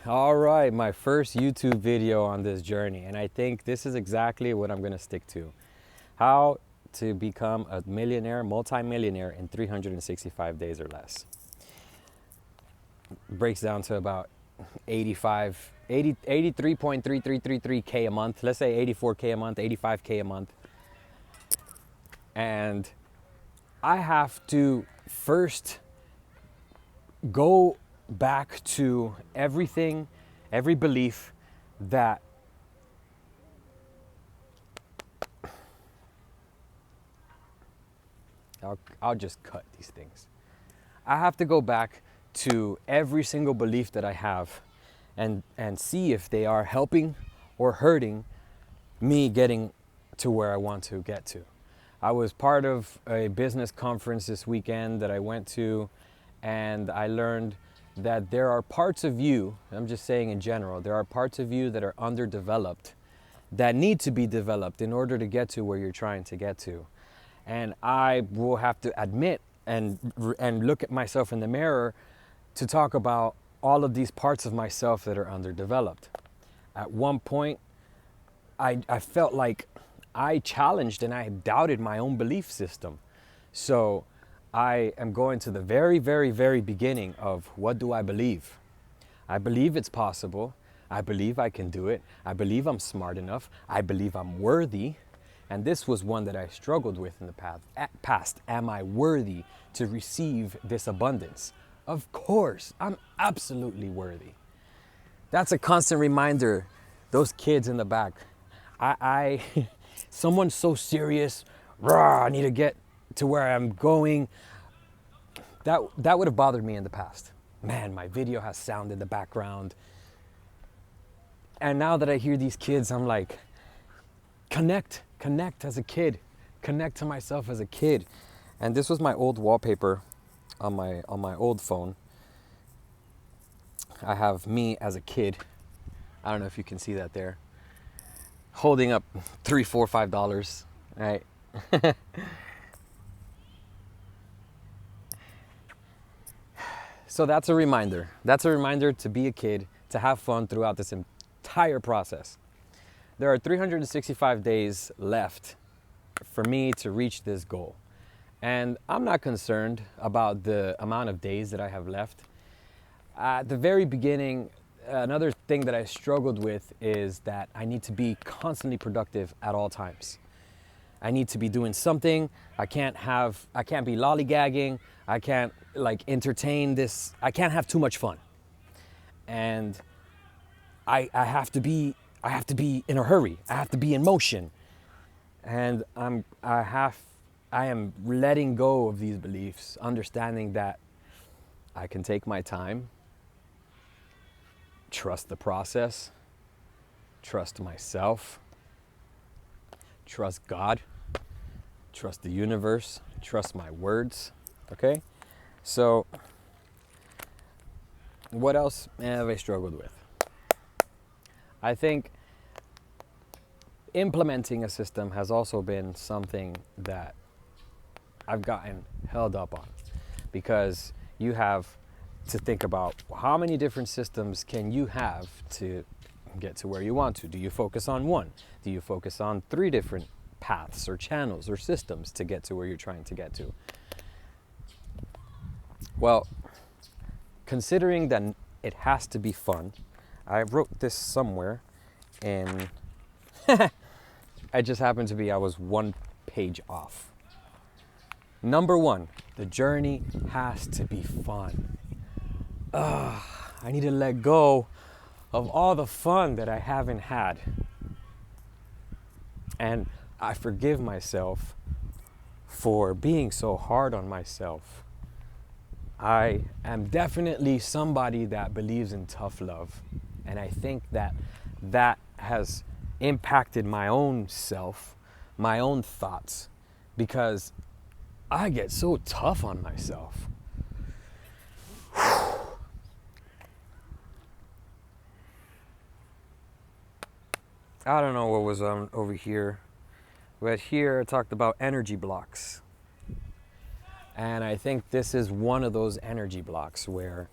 All right, my first YouTube video on this journey, and I think this is exactly what I'm going to stick to. How to become a millionaire, multimillionaire in 365 days or less. Breaks down to about 83.3333K a month. Let's say 84K a month, 85K a month. And I have to first go back to everything, every belief that I'll just cut these things. I have to go back to every single belief that I have and see if they are helping or hurting me getting to where I want to get to. I was part of a business conference this weekend that I went to, and I learned that there are parts of you, I'm just saying in general, there are parts of you that are underdeveloped that need to be developed in order to get to where you're trying to get to. And I will have to admit and look at myself in the mirror to talk about all of these parts of myself that are underdeveloped. At one point, I felt like I challenged and I doubted my own belief system. So I am going to the very, very, very beginning of what do I believe? I believe it's possible. I believe I can do it. I believe I'm smart enough. I believe I'm worthy. And this was one that I struggled with in the past. Am I worthy to receive this abundance? Of course, I'm absolutely worthy. That's a constant reminder. Those kids in the back, someone's so serious, I need to get to where I'm going. That would have bothered me in the past. Man, my video has sound in the background. And now that I hear these kids, I'm like, connect as a kid, connect to myself as a kid. And this was my old wallpaper on my old phone. I have me as a kid. I don't know if you can see that there. Holding up $3, $4, $5, right? So that's a reminder. That's a reminder to be a kid, to have fun throughout this entire process. There are 365 days left for me to reach this goal. And I'm not concerned about the amount of days that I have left. At the very beginning, another thing that I struggled with is that I need to be constantly productive at all times. I need to be doing something. I can't be lollygagging. I can't entertain this. I can't have too much fun. And I have to be in a hurry. I have to be in motion. And I am letting go of these beliefs, understanding that I can take my time, trust the process, trust myself, trust God, trust the universe, trust my words, okay? So, what else have I struggled with? I think implementing a system has also been something that I've gotten held up on, because you have to think about how many different systems can you have to get to where you want to. Do you focus on one? Do you focus on 3 different paths or channels or systems to get to where you're trying to get to? Well, considering that it has to be fun, I wrote this somewhere and I just happened to be, I was 1 page off. Number 1, the journey has to be fun. I need to let go of all the fun that I haven't had. And I forgive myself for being so hard on myself. I am definitely somebody that believes in tough love. And I think that has impacted my own self, my own thoughts, because I get so tough on myself. I don't know what was over here, but here I talked about energy blocks. And I think this is one of those energy blocks where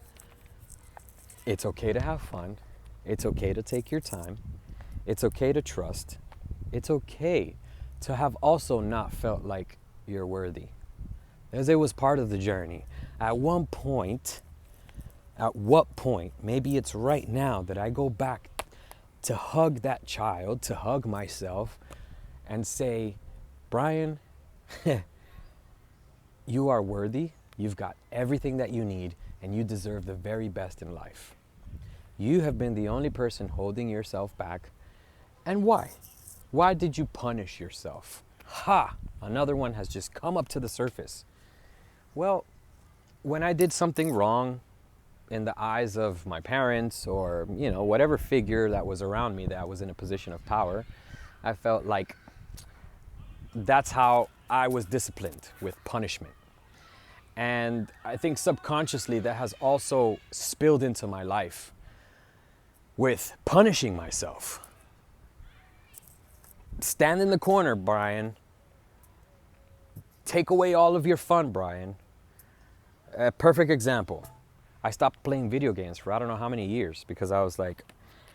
It's okay to have fun. It's okay to take your time. It's okay to trust. It's okay to have also not felt like you're worthy, as it was part of the journey. At what point, maybe it's right now, that I go back to hug that child, to hug myself and say, Brian, you are worthy. You've got everything that you need, and you deserve the very best in life. You have been the only person holding yourself back. And why? Why did you punish yourself? Ha! Another one has just come up to the surface. Well, when I did something wrong in the eyes of my parents, or, whatever figure that was around me that was in a position of power, I felt like that's how I was disciplined, with punishment. And I think subconsciously that has also spilled into my life with punishing myself. Stand in the corner, Brian. Take away all of your fun, Brian. A perfect example. I stopped playing video games for I don't know how many years, because I was like,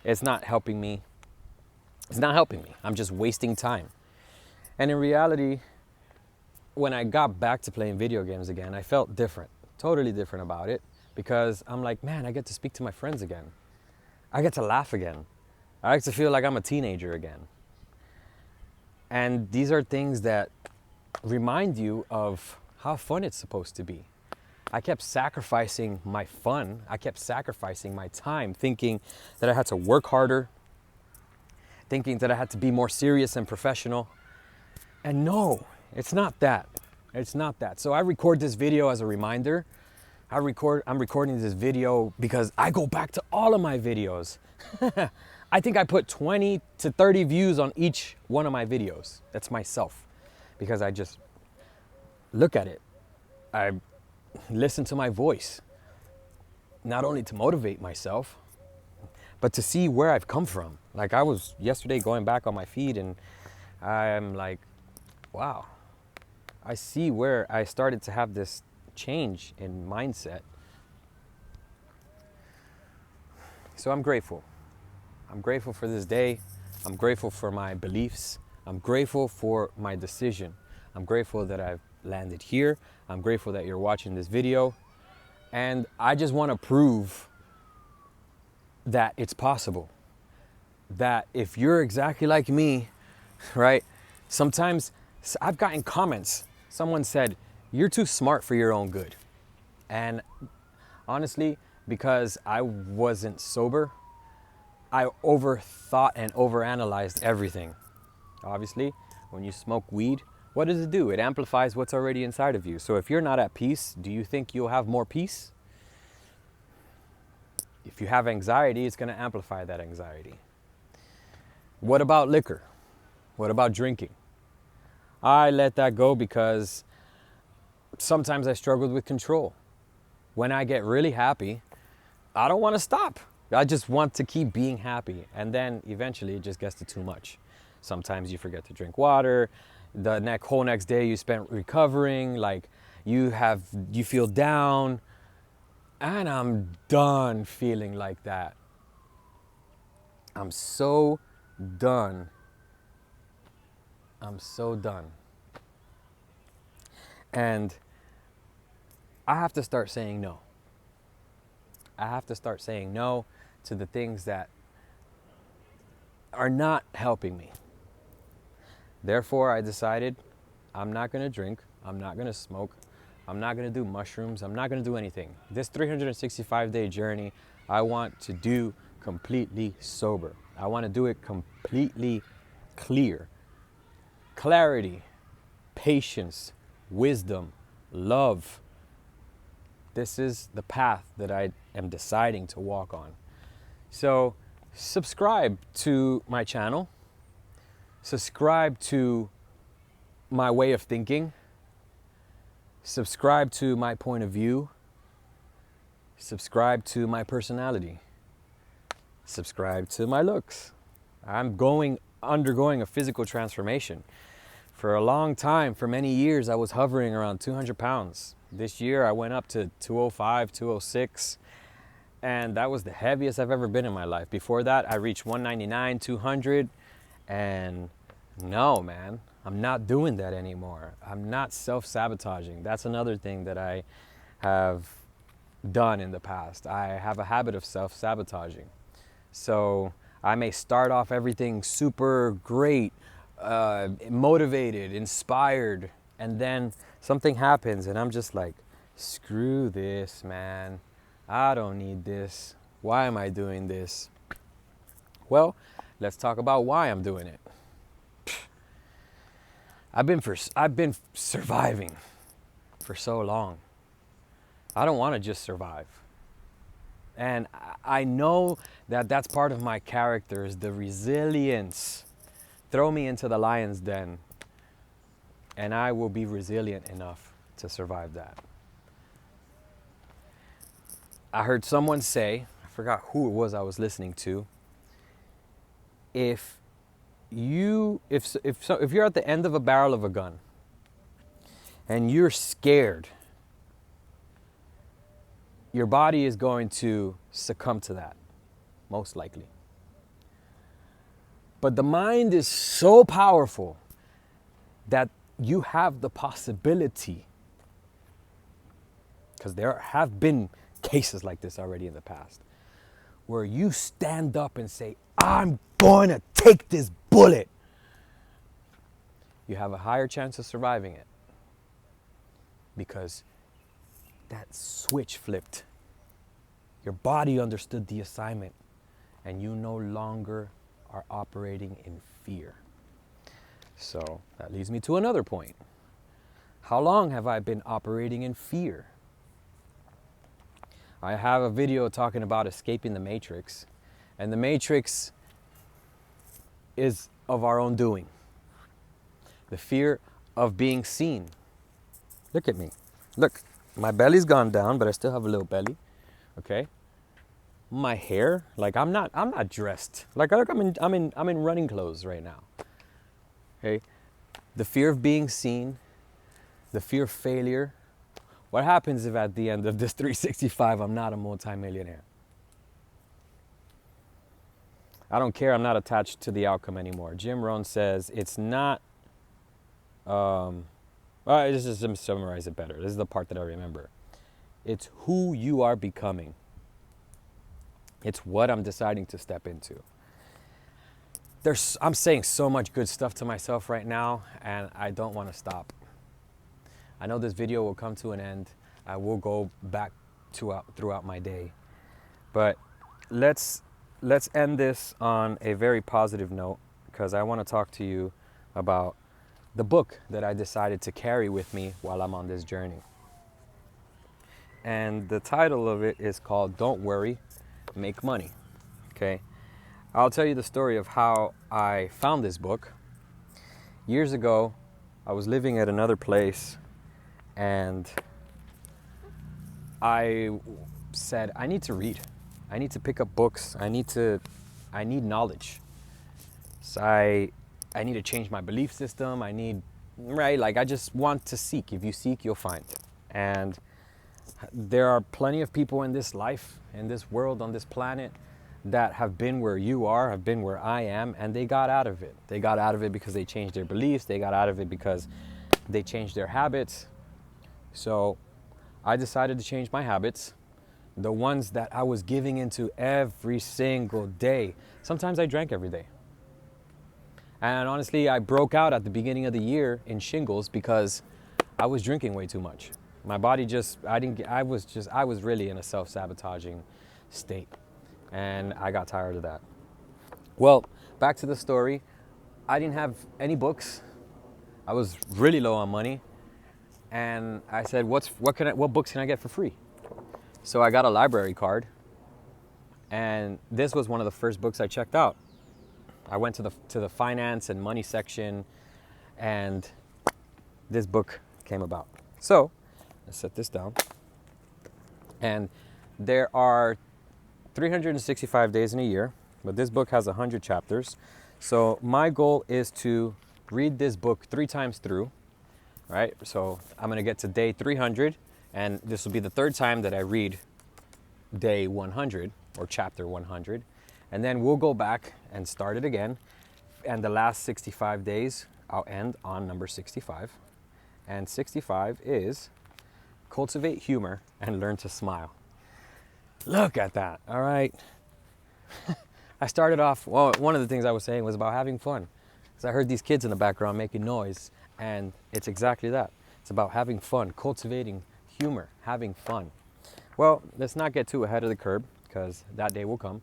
it's not helping me. It's not helping me. I'm just wasting time. And in reality, when I got back to playing video games again, I felt different, totally different about it, because I'm like, man, I get to speak to my friends again. I get to laugh again. I get to feel like I'm a teenager again. And these are things that remind you of how fun it's supposed to be. I kept sacrificing my fun. I kept sacrificing my time, thinking that I had to work harder, thinking that I had to be more serious and professional. And no, it's not that. It's not that. So I record this video as a reminder. I'm recording this video because I go back to all of my videos. I think I put 20 to 30 views on each one of my videos. That's myself, because I just look at it. I listen to my voice, not only to motivate myself, but to see where I've come from. Like, I was yesterday going back on my feed, and I'm like, wow, I see where I started to have this change in mindset. So I'm grateful. I'm grateful for this day. I'm grateful for my beliefs. I'm grateful for my decision. I'm grateful that I've landed here. I'm grateful that you're watching this video. And I just want to prove that it's possible. That if you're exactly like me, right? Sometimes I've gotten comments. Someone said, you're too smart for your own good. And honestly, because I wasn't sober, I overthought and overanalyzed everything. Obviously, when you smoke weed, what does it do? It amplifies what's already inside of you. So if you're not at peace, do you think you'll have more peace? If you have anxiety, it's going to amplify that anxiety. What about liquor? What about drinking? I let that go because sometimes I struggled with control. When I get really happy, I don't want to stop. I just want to keep being happy. And then eventually it just gets to too much. Sometimes you forget to drink water. The whole next day you spent recovering. Like, you feel down. And I'm done feeling like that. I'm so done. I'm so done. And I have to start saying no. I have to start saying no to the things that are not helping me. Therefore, I decided I'm not going to drink. I'm not going to smoke. I'm not going to do mushrooms. I'm not going to do anything. This 365-day journey, I want to do completely sober. I want to do it completely clear. Clarity, patience, wisdom, love. This is the path that I am deciding to walk on. So subscribe to my channel. Subscribe to my way of thinking. Subscribe to my point of view. Subscribe to my personality. Subscribe to my looks. I'm undergoing a physical transformation. For a long time, for many years, I was hovering around 200 pounds. This year, I went up to 205, 206. And that was the heaviest I've ever been in my life. Before that, I reached 199, 200, and no, man, I'm not doing that anymore. I'm not self-sabotaging. That's another thing that I have done in the past. I have a habit of self-sabotaging. So I may start off everything super great, motivated, inspired, and then something happens and I'm just like, screw this, man. I don't need this. Why am I doing this? Well, let's talk about why I'm doing it. I've been surviving for so long. I don't want to just survive. And I know that that's part of my character, is the resilience. Throw me into the lion's den and I will be resilient enough to survive that. I heard someone say, I forgot who it was I was listening to, if you're at the end of a barrel of a gun and you're scared, your body is going to succumb to that, most likely. But the mind is so powerful that you have the possibility, because there have been cases like this already in the past, where you stand up and say, I'm going to take this bullet. You have a higher chance of surviving it because that switch flipped. Your body understood the assignment and you no longer are operating in fear. So that leads me to another point. How long have I been operating in fear? I have a video talking about escaping the matrix, and the matrix is of our own doing. The fear of being seen. Look at me. Look, my belly's gone down, but I still have a little belly. Okay? My hair, like I'm not dressed. Like look, I'm in running clothes right now. Okay? The fear of being seen, the fear of failure. What happens if at the end of this 365 I'm not a multimillionaire? I don't care, I'm not attached to the outcome anymore. Jim Rohn says it's not, let's just summarize it better. This is the part that I remember. It's who you are becoming. It's what I'm deciding to step into. I'm saying so much good stuff to myself right now, and I don't want to stop. I know this video will come to an end. I will go back throughout my day. But let's end this on a very positive note, because I want to talk to you about the book that I decided to carry with me while I'm on this journey. And the title of it is called Don't Worry, Make Money. Okay? I'll tell you the story of how I found this book. Years ago, I was living at another place and I said, I need to read. I need to pick up books. I need knowledge. So I need to change my belief system. I just want to seek. If you seek, you'll find. And there are plenty of people in this life, in this world, on this planet, that have been where you are, have been where I am, and they got out of it. They got out of it because they changed their beliefs. They got out of it because they changed their habits. So I decided to change my habits, the ones that I was giving into every single day. Sometimes I drank every day. And honestly, I broke out at the beginning of the year in shingles because I was drinking way too much. My body I was really in a self-sabotaging state. And I got tired of that. Well, back to the story. I didn't have any books. I was really low on money. And I said, what books can I get for free? So I got a library card. And this was one of the first books I checked out. I went to the finance and money section, and this book came about. So let's set this down. And there are 365 days in a year, but this book has 100 chapters. So my goal is to read this book 3 times through, right? So I'm going to get to day 300, and this will be the 3rd time that I read day 100 or chapter 100, and then we'll go back and start it again. And the last 65 days, I'll end on number 65. And 65 is cultivate humor and learn to smile. Look at that, all right? I started off, well, one of the things I was saying was about having fun. Because I heard these kids in the background making noise, and it's exactly that. It's about having fun, cultivating humor, having fun. Well, let's not get too ahead of the curve, because that day will come.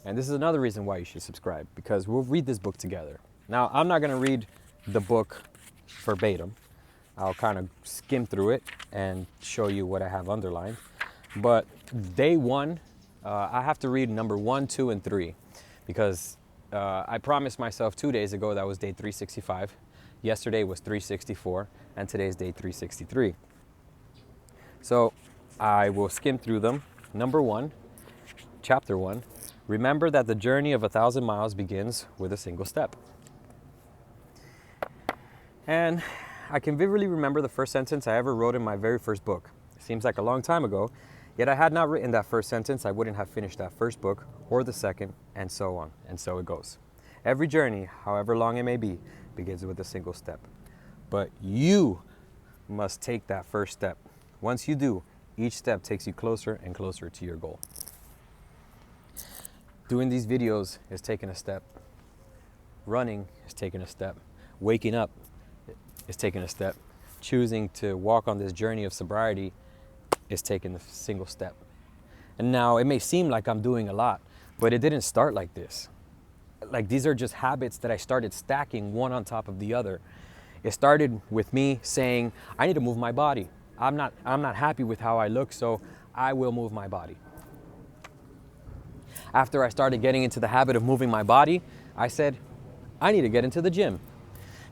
And this is another reason why you should subscribe, because we'll read this book together. Now, I'm not gonna read the book verbatim. I'll kind of skim through it and show you what I have underlined. But day one, I have to read number 1, 2, and 3, because I promised myself 2 days ago that was day 365. Yesterday was 364, and today's day 363. So I will skim through them. Number 1, chapter 1, remember that the journey of 1,000 miles begins with a single step. And I can vividly remember the first sentence I ever wrote in my very first book. It seems like a long time ago, yet I had not written that first sentence, I wouldn't have finished that first book or the second, and so on, and so it goes. Every journey, however long it may be, begins with a single step. But you must take that first step. Once you do, each step takes you closer and closer to your goal. Doing these videos is taking a step. Running is taking a step. Waking up is taking a step. Choosing to walk on this journey of sobriety is taking a single step. And now it may seem like I'm doing a lot, but it didn't start like this. Like, these are just habits that I started stacking one on top of the other. It started with me saying, I need to move my body. I'm not happy with how I look, so I will move my body. After I started getting into the habit of moving my body, I said, I need to get into the gym.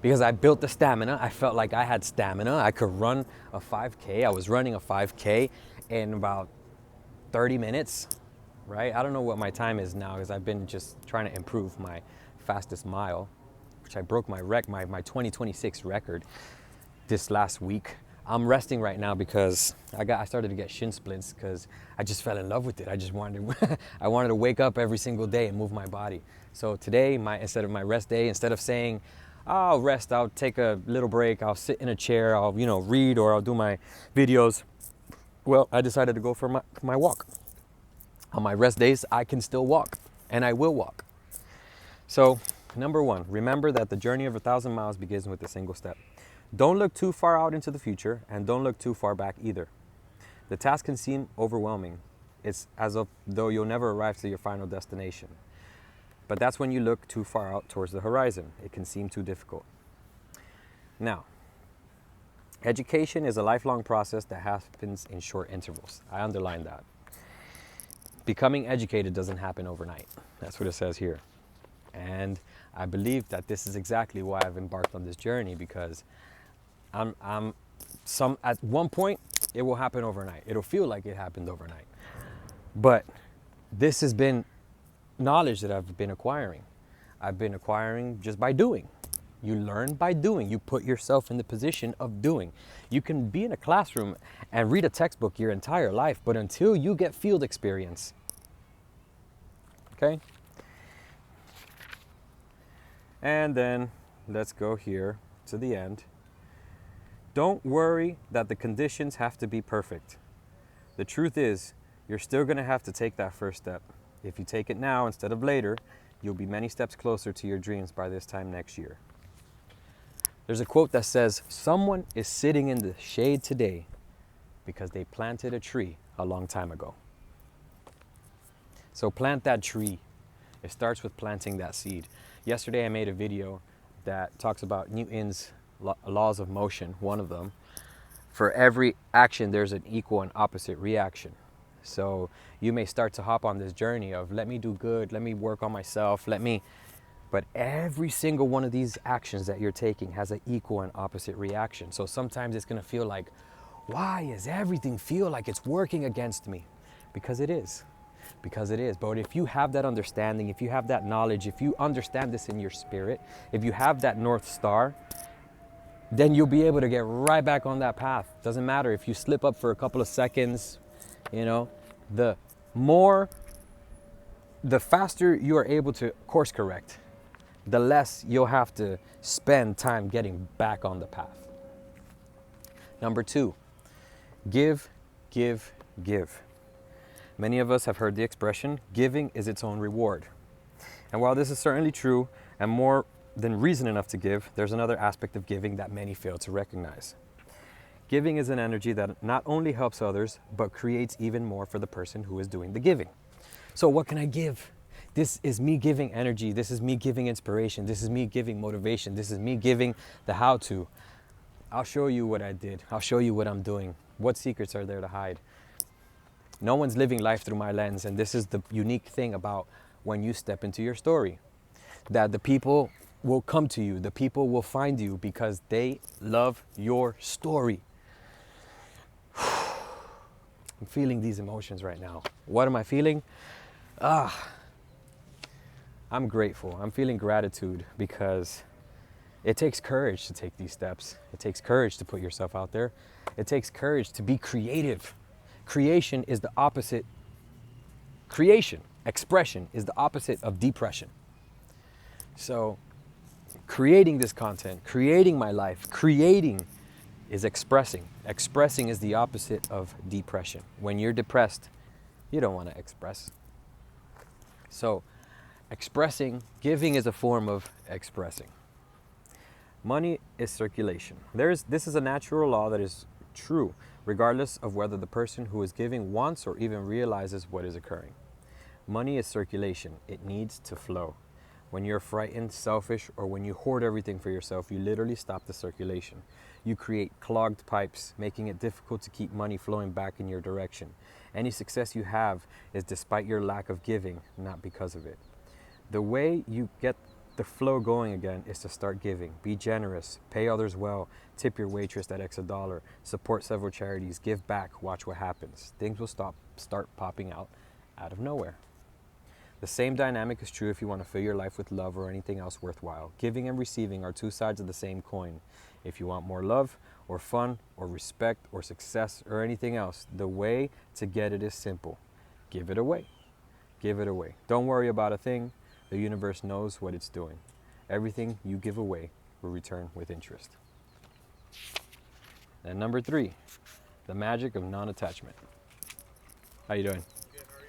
Because I built the stamina. I felt like I had stamina. I could run a 5K. I was running a 5K in about 30 minutes, right? I don't know what my time is now, because I've been just trying to improve my fastest mile, which I broke my 2026 record this last week. I'm resting right now because I started to get shin splints because I just fell in love with it. I just wanted I wanted to wake up every single day and move my body. So today, instead of my rest day, instead of saying, I'll rest, I'll take a little break, I'll sit in a chair, I'll read, or I'll do my videos, well, I decided to go for my walk. On my rest days, I can still walk, and I will walk. So, number 1, remember that the journey of 1,000 miles begins with a single step. Don't look too far out into the future, and don't look too far back either. The task can seem overwhelming. It's as though you'll never arrive to your final destination. But that's when you look too far out towards the horizon. It can seem too difficult. Now, education is a lifelong process that happens in short intervals. I underline that. Becoming educated doesn't happen overnight. That's what it says here. And I believe that this is exactly why I've embarked on this journey, because at one point it will happen overnight. It'll feel like it happened overnight. But this has been knowledge that I've been acquiring. I've been acquiring just by doing. You learn by doing. You put yourself in the position of doing. You can be in a classroom and read a textbook your entire life, but until you get field experience, okay? And then let's go here to the end. Don't worry that the conditions have to be perfect. The truth is, you're still going to have to take that first step. If you take it now instead of later, you'll be many steps closer to your dreams by this time next year. There's a quote that says, someone is sitting in the shade today because they planted a tree a long time ago. So plant that tree. It starts with planting that seed. Yesterday I made a video that talks about Newton's laws of motion, one of them. For every action, there's an equal and opposite reaction. So you may start to hop on this journey of, let me do good, let me work on myself, but every single one of these actions that you're taking has an equal and opposite reaction. So sometimes it's gonna feel like, why does everything feel like it's working against me? Because it is. But if you have that understanding, if you have that knowledge, if you understand this in your spirit, if you have that North Star, then you'll be able to get right back on that path. Doesn't matter if you slip up for a couple of seconds, the the faster you are able to course correct, the less you'll have to spend time getting back on the path. Number 2, give, give, give. Many of us have heard the expression, giving is its own reward. And while this is certainly true and more than reason enough to give, there's another aspect of giving that many fail to recognize. Giving is an energy that not only helps others, but creates even more for the person who is doing the giving. So what can I give? This is me giving energy. This is me giving inspiration. This is me giving motivation. This is me giving the how-to. I'll show you what I did. I'll show you what I'm doing. What secrets are there to hide? No one's living life through my lens, and this is the unique thing about when you step into your story. That the people will come to you, the people will find you because they love your story. I'm feeling these emotions right now. What am I feeling? I'm grateful. I'm feeling gratitude because it takes courage to take these steps. It takes courage to put yourself out there. It takes courage to be creative. Creation is the opposite. Expression is the opposite of depression. So creating this content, creating my life, creating is expressing. Expressing is the opposite of depression. When you're depressed, you don't want to express. So expressing, giving is a form of expressing. Money is circulation. This is a natural law that is true, regardless of whether the person who is giving wants or even realizes what is occurring. Money is circulation. It needs to flow. When you're frightened, selfish, or when you hoard everything for yourself, you literally stop the circulation. You create clogged pipes, making it difficult to keep money flowing back in your direction. Any success you have is despite your lack of giving, not because of it. The way you get the flow going again is to start giving. Be generous, pay others well, tip your waitress that extra dollar, support several charities, give back, watch what happens. Things will start popping out of nowhere. The same dynamic is true if you want to fill your life with love or anything else worthwhile. Giving and receiving are two sides of the same coin. If you want more love or fun or respect or success or anything else, the way to get it is simple. Give it away. Give it away. Don't worry about a thing. The universe knows what it's doing. Everything you give away will return with interest. And number 3, the magic of non-attachment. How you doing? Good, how are you?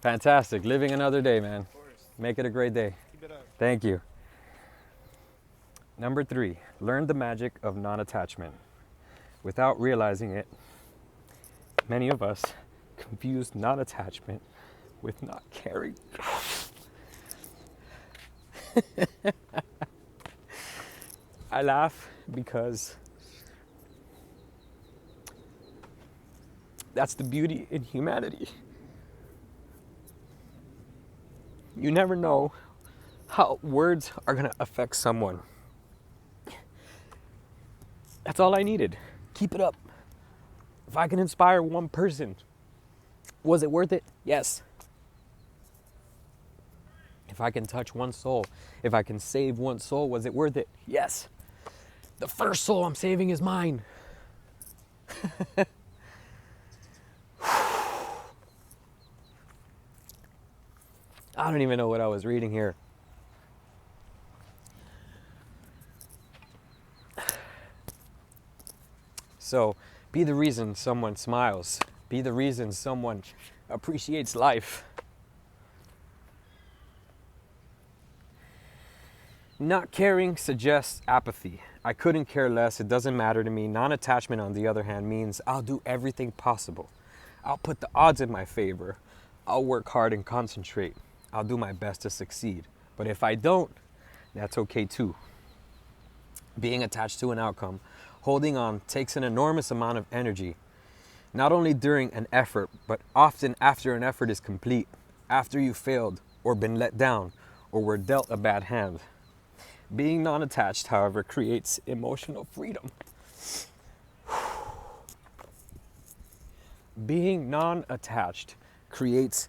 Fantastic. Living another day, man. Of course. Make it a great day. Keep it up. Thank you. Number 3, learn the magic of non-attachment. Without realizing it, many of us confuse non-attachment with not caring. I laugh because that's the beauty in humanity. You never know how words are going to affect someone. That's all I needed. Keep it up. If I can inspire one person, was it worth it? Yes. If I can touch one soul, if I can save one soul, was it worth it? Yes. The first soul I'm saving is mine. I don't even know what I was reading here. So, be the reason someone smiles. Be the reason someone appreciates life. Not caring suggests apathy. I couldn't care less. It doesn't matter to me. Non-attachment, on the other hand, means I'll do everything possible. I'll put the odds in my favor. I'll work hard and concentrate. I'll do my best to succeed. But if I don't, that's okay too. Being attached to an outcome, holding on, takes an enormous amount of energy. Not only during an effort, but often after an effort is complete, after you failed or been let down or were dealt a bad hand. Being non-attached, however, creates emotional freedom. Being non-attached creates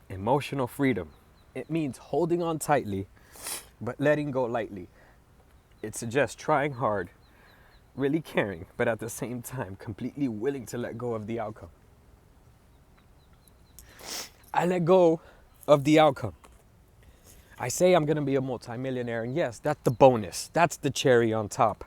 emotional freedom. It means holding on tightly, but letting go lightly. It suggests trying hard, really caring, but at the same time, completely willing to let go of the outcome. I let go of the outcome. I say I'm going to be a multimillionaire, and yes, that's the bonus. That's the cherry on top.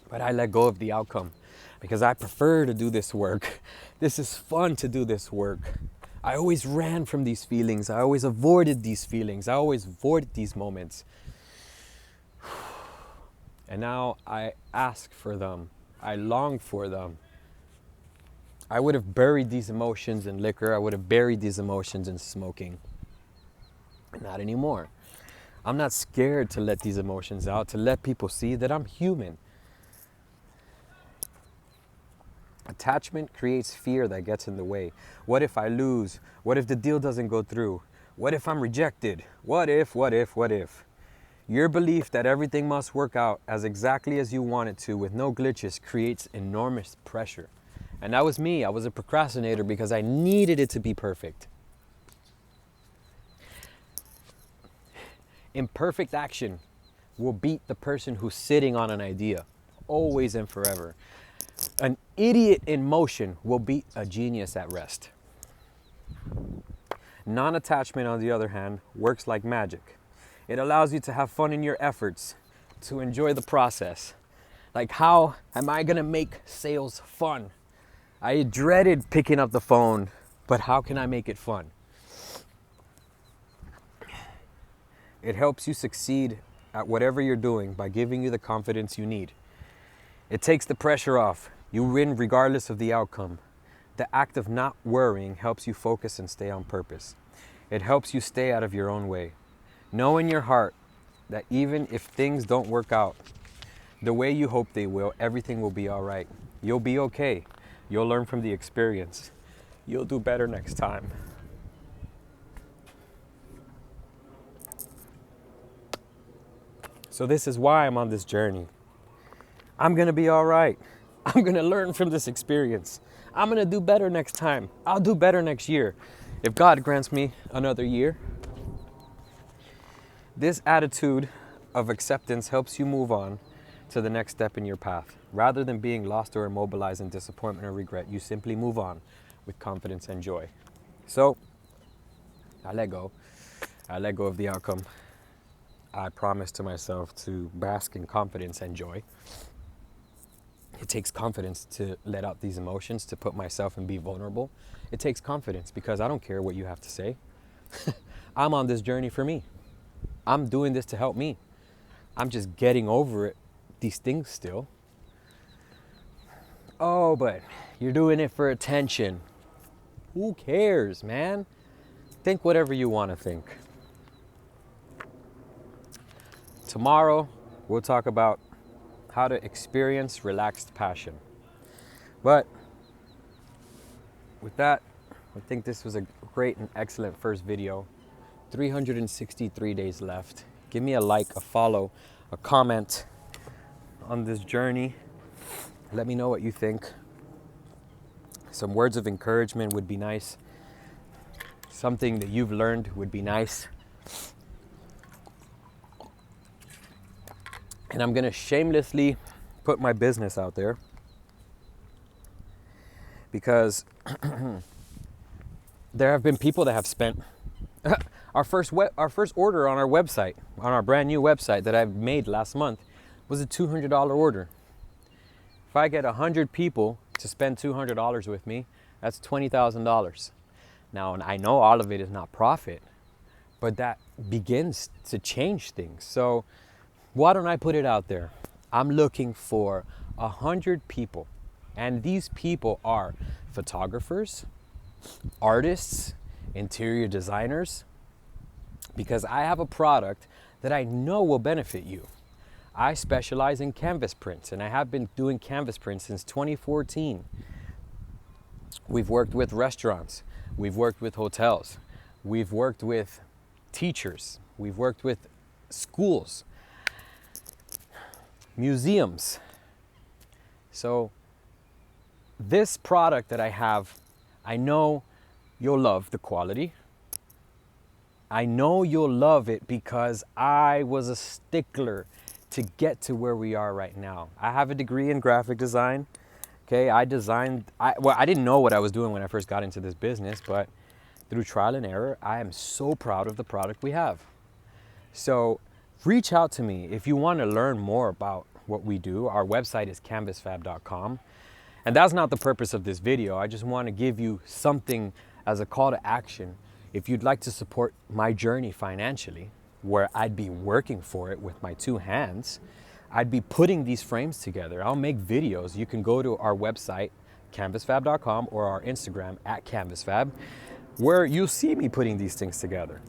But I let go of the outcome because I prefer to do this work. This is fun to do this work. I always ran from these feelings. I always avoided these feelings. I always avoided these moments. And now I ask for them. I long for them. I would have buried these emotions in liquor. I would have buried these emotions in smoking. Not anymore. I'm not scared to let these emotions out, to let people see that I'm human. Attachment creates fear that gets in the way. What if I lose? What if the deal doesn't go through? What if I'm rejected? What if? Your belief that everything must work out as exactly as you want it to with no glitches creates enormous pressure. And that was me. I was a procrastinator because I needed it to be perfect. Imperfect action will beat the person who's sitting on an idea, always and forever. An idiot in motion will beat a genius at rest. Non-attachment, on the other hand, works like magic. It allows you to have fun in your efforts, to enjoy the process. Like, how am I gonna make sales fun? I dreaded picking up the phone, but how can I make it fun? It helps you succeed at whatever you're doing by giving you the confidence you need. It takes the pressure off. You win regardless of the outcome. The act of not worrying helps you focus and stay on purpose. It helps you stay out of your own way. Know in your heart that even if things don't work out the way you hope they will, everything will be all right. You'll be okay. You'll learn from the experience. You'll do better next time. So this is why I'm on this journey. I'm gonna be all right. I'm gonna learn from this experience. I'm gonna do better next time. I'll do better next year. If God grants me another year. This attitude of acceptance helps you move on to the next step in your path. Rather than being lost or immobilized in disappointment or regret, you simply move on with confidence and joy. So, I let go. I let go of the outcome. I promise to myself to bask in confidence and joy. It takes confidence to let out these emotions, to put myself and be vulnerable. It takes confidence because I don't care what you have to say. I'm on this journey for me. I'm doing this to help me. I'm just getting over it, these things still. Oh, but you're doing it for attention. Who cares, man? Think whatever you want to think. Tomorrow, we'll talk about how to experience relaxed passion. But with that, I think this was a great and excellent first video. 363 days left. Give me a like, a follow, a comment on this journey. Let me know what you think. Some words of encouragement would be nice. Something that you've learned would be nice. And I'm gonna shamelessly put my business out there because there have been people that have spent our first order on our website, on our brand new website that I've made last month, was a $200 order. If I get 100 people to spend $200 with me, that's $20,000. Now, and I know all of it is not profit, but that begins to change things. So why don't I put it out there? I'm looking for 100 people, and these people are photographers, artists, interior designers, because I have a product that I know will benefit you. I specialize in canvas prints, and I have been doing canvas prints since 2014. We've worked with restaurants, we've worked with hotels, we've worked with teachers, we've worked with schools, museums. So this product that I have, I know you'll love the quality. I know you'll love it because I was a stickler to get to where we are right now. I have a degree in graphic design. Okay, I didn't know what I was doing when I first got into this business, but through trial and error, I am so proud of the product we have. So reach out to me if you want to learn more about what we do. Our website is canvasfab.com. And that's not the purpose of this video. I just want to give you something as a call to action. If you'd like to support my journey financially, where I'd be working for it with my two hands, I'd be putting these frames together. I'll make videos. You can go to our website, canvasfab.com, or our Instagram at canvasfab, where you'll see me putting these things together.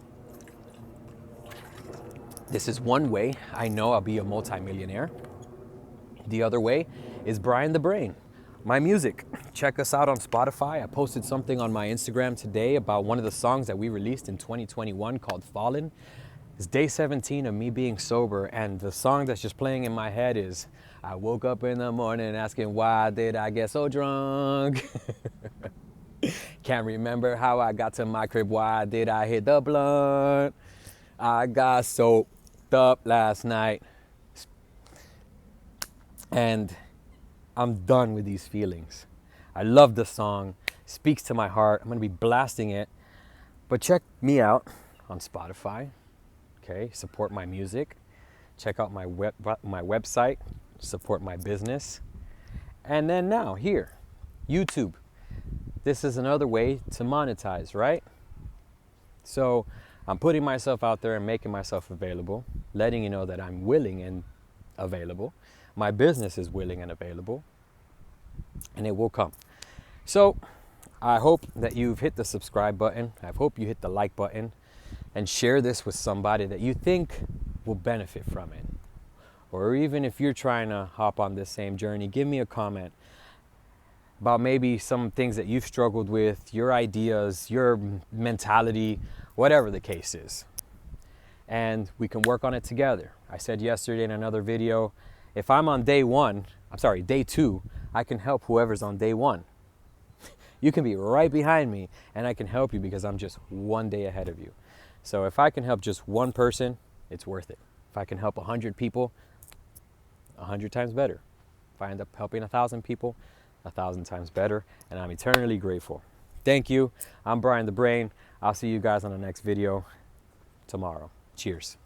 This is one way I know I'll be a multimillionaire. The other way is Brian the Brain. My music. Check us out on Spotify. I posted something on my Instagram today about one of the songs that we released in 2021 called Fallen. It's day 17 of me being sober, and the song that's just playing in my head is, I woke up in the morning asking why did I get so drunk? Can't remember how I got to my crib, why did I hit the blunt? I got soaked up last night. And I'm done with these feelings. I love the song, speaks to my heart. I'm gonna be blasting it. But check me out on Spotify, okay? Support my music. Check out my website, support my business. And then now, here, YouTube. This is another way to monetize, right? So I'm putting myself out there and making myself available, letting you know that I'm willing and available. My business is willing and available, and it will come. So I hope that you've hit the subscribe button. I hope you hit the like button and share this with somebody that you think will benefit from it. Or even if you're trying to hop on this same journey, give me a comment about maybe some things that you've struggled with, your ideas, your mentality, whatever the case is. And we can work on it together. I said yesterday in another video, if I'm on day 2, I can help whoever's on day 1. You can be right behind me and I can help you because I'm just one day ahead of you. So if I can help just one person, it's worth it. If I can help 100 people, 100 times better. If I end up helping 1,000 people, 1,000 times better, and I'm eternally grateful. Thank you. I'm Brian the Brain. I'll see you guys on the next video tomorrow. Cheers.